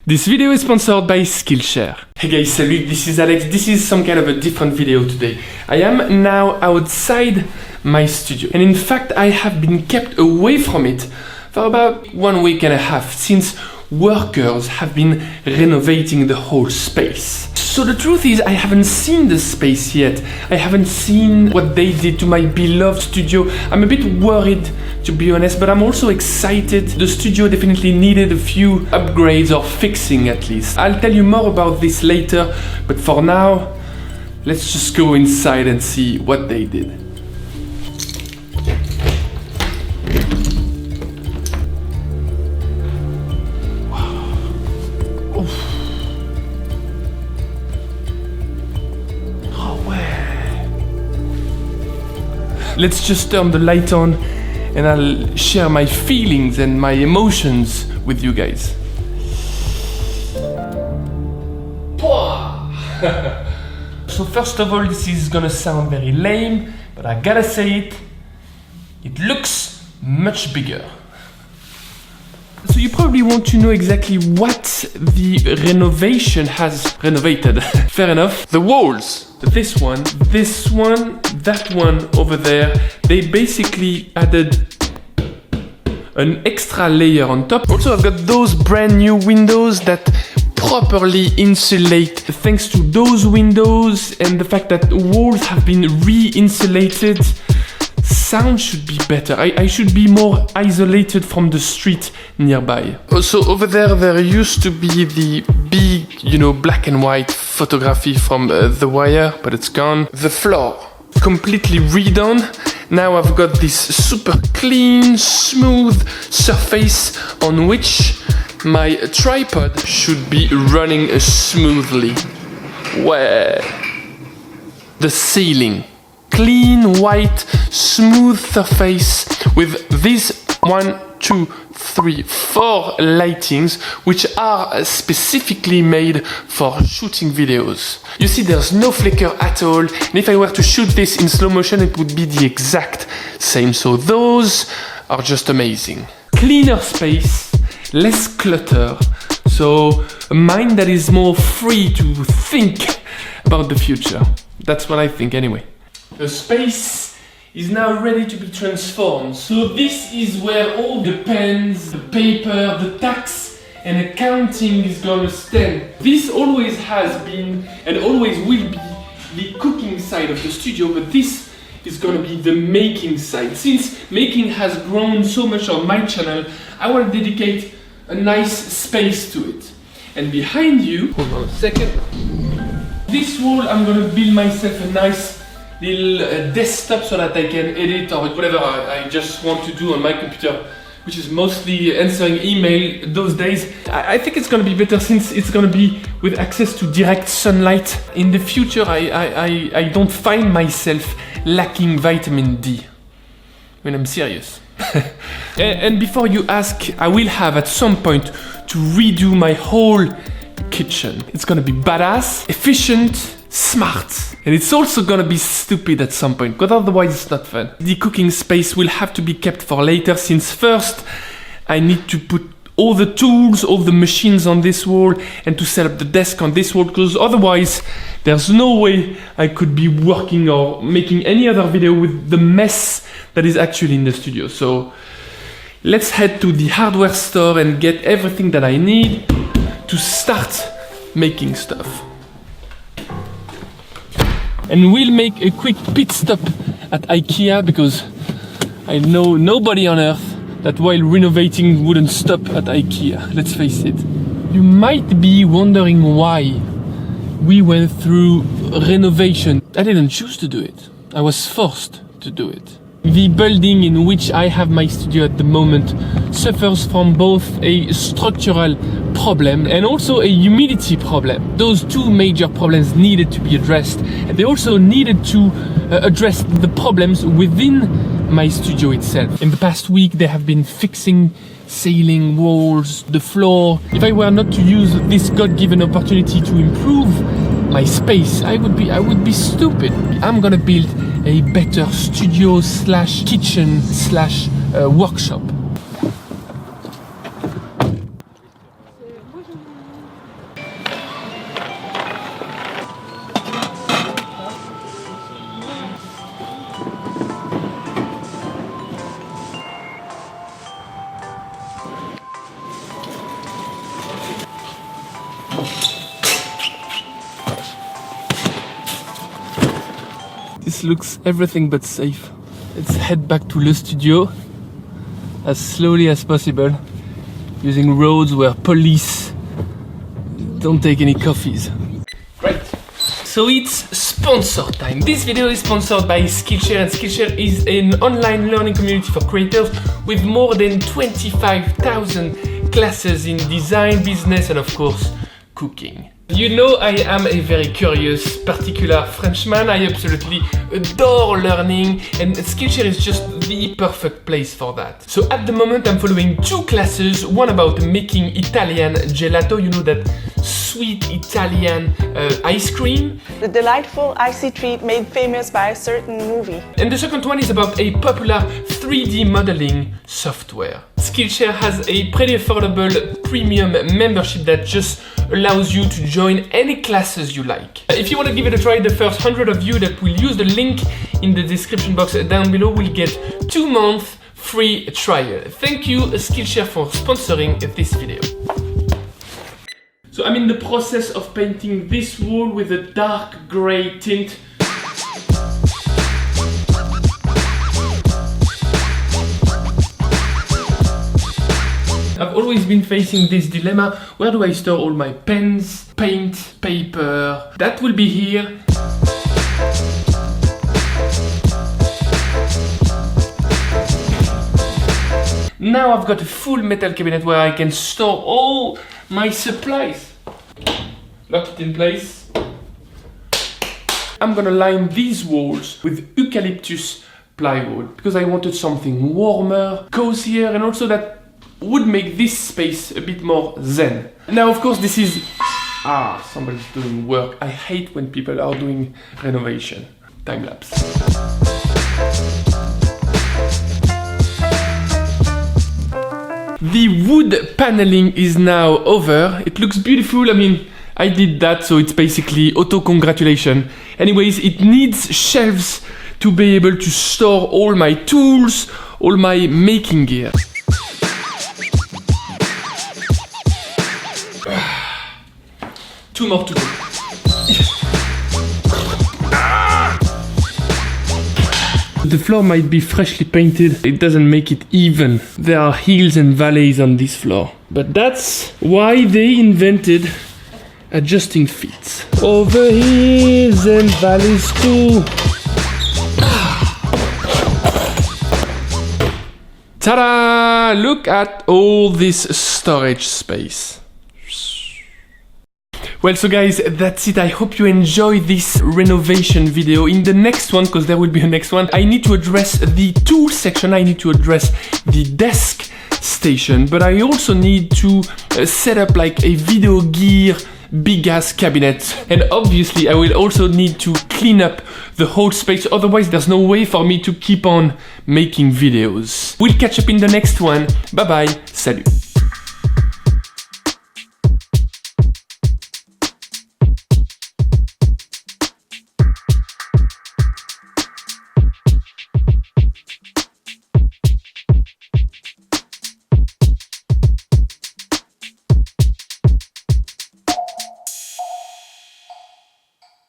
This video is sponsored by Skillshare. Hey guys, salut, this is Alex. This is some kind of a different video today. I am now outside my studio, and in fact I have been kept away from it for about 1 week and a half since workers have been renovating the whole space. So the truth is I haven't seen the space yet. I haven't seen what they did to my beloved studio. I'm a bit worried, to be honest, but I'm also excited. The studio definitely needed a few upgrades or fixing at least. I'll tell you more about this later, but for now, let's just go inside and see what they did. Let's just turn the light on and I'll share my feelings and my emotions with you guys. So first of all, this is gonna sound very lame, but I gotta say it looks much bigger. So you probably want to know exactly what the renovation has renovated. Fair enough. The walls. This one, that one over there, they basically added an extra layer on top. Also, I've got those brand new windows that properly insulate. Thanks to those windows and the fact that walls have been re-insulated, sound should be better. I should be more isolated from the street nearby. Also, over there used to be the big, black and white photography from The Wire, but it's gone. The floor, completely redone. Now I've got this super clean, smooth surface on which my tripod should be running smoothly. Where? The ceiling. Clean, white, smooth surface with these 1, 2, 3, 4 lightings, which are specifically made for shooting videos. You see, there's no flicker at all, and if I were to shoot this in slow motion, it would be the exact same. So those are just amazing. Cleaner space, less clutter, so a mind that is more free to think about the future. That's what I think anyway. The space is now ready to be transformed. So this is where all the pens, the paper, the tax and accounting is gonna stand. This always has been and always will be the cooking side of the studio, but this is gonna be the making side. Since making has grown so much on my channel, I want to dedicate a nice space to it. And behind you, hold on a second, this wall I'm gonna build myself a nice little desktop so that I can edit or whatever I just want to do on my computer, which is mostly answering email those days. I think it's gonna be better since it's gonna be with access to direct sunlight. In the future, I don't find myself lacking vitamin D. When I'm serious. And before you ask, I will have at some point to redo my whole kitchen. It's gonna be badass, efficient, smart, and it's also gonna be stupid at some point, because otherwise it's not fun. The cooking space will have to be kept for later, since first I need to put all the tools, all the machines on this wall, and to set up the desk on this wall, because otherwise there's no way I could be working or making any other video with the mess that is actually in the studio. So let's head to the hardware store and get everything that I need to start making stuff. And we'll make a quick pit stop at IKEA, because I know nobody on earth that while renovating wouldn't stop at IKEA. Let's face it. You might be wondering why we went through renovation. I didn't choose to do it. I was forced to do it. The building in which I have my studio at the moment suffers from both a structural problem and also a humidity problem. Those two major problems needed to be addressed, and they also needed to address the problems within my studio itself. In the past week, they have been fixing ceiling, walls, the floor. If I were not to use this God-given opportunity to improve my space, I would be stupid. I'm gonna build a better studio slash kitchen slash workshop. place looks everything but safe. Let's head back to Le Studio as slowly as possible, using roads where police don't take any coffees. Great. So it's sponsor time. This video is sponsored by Skillshare, and Skillshare is an online learning community for creators with more than 25,000 classes in design, business, and of course, cooking. You know I am a very curious, particular Frenchman. I absolutely adore learning, and Skillshare is just the perfect place for that. So at the moment I'm following 2 classes, one about making Italian gelato, you know, that sweet Italian ice cream. The delightful icy treat made famous by a certain movie. And the second one is about a popular 3D modeling software. Skillshare has a pretty affordable premium membership that just allows you to join any classes you like. If you want to give it a try, the first 100 of you that will use the link in the description box down below will get 2 months free trial. Thank you Skillshare for sponsoring this video. So I'm in the process of painting this wall with a dark grey tint. I've always been facing this dilemma: where do I store all my pens, paint, paper? That will be here. Now I've got a full metal cabinet where I can store all my supplies. Lock it in place. I'm gonna line these walls with eucalyptus plywood because I wanted something warmer, cozier, and also that would make this space a bit more zen. Now, of course, this is... somebody's doing work. I hate when people are doing renovation. Time lapse. The wood paneling is now over. It looks beautiful. I mean, I did that, so it's basically auto-congratulation. Anyways, it needs shelves to be able to store all my tools, all my making gear. Two more to go. The floor might be freshly painted. It doesn't make it even. There are hills and valleys on this floor. But that's why they invented adjusting feet. Over hills and valleys too. Ta-da! Look at all this storage space. Well, so guys, that's it. I hope you enjoyed this renovation video. In the next one, because there will be a next one, I need to address the tool section. I need to address the desk station, but I also need to set up like a video gear big ass cabinet, and obviously I will also need to clean up the whole space, otherwise there's no way for me to keep on making videos. We'll catch up in the next one. Bye bye, salut.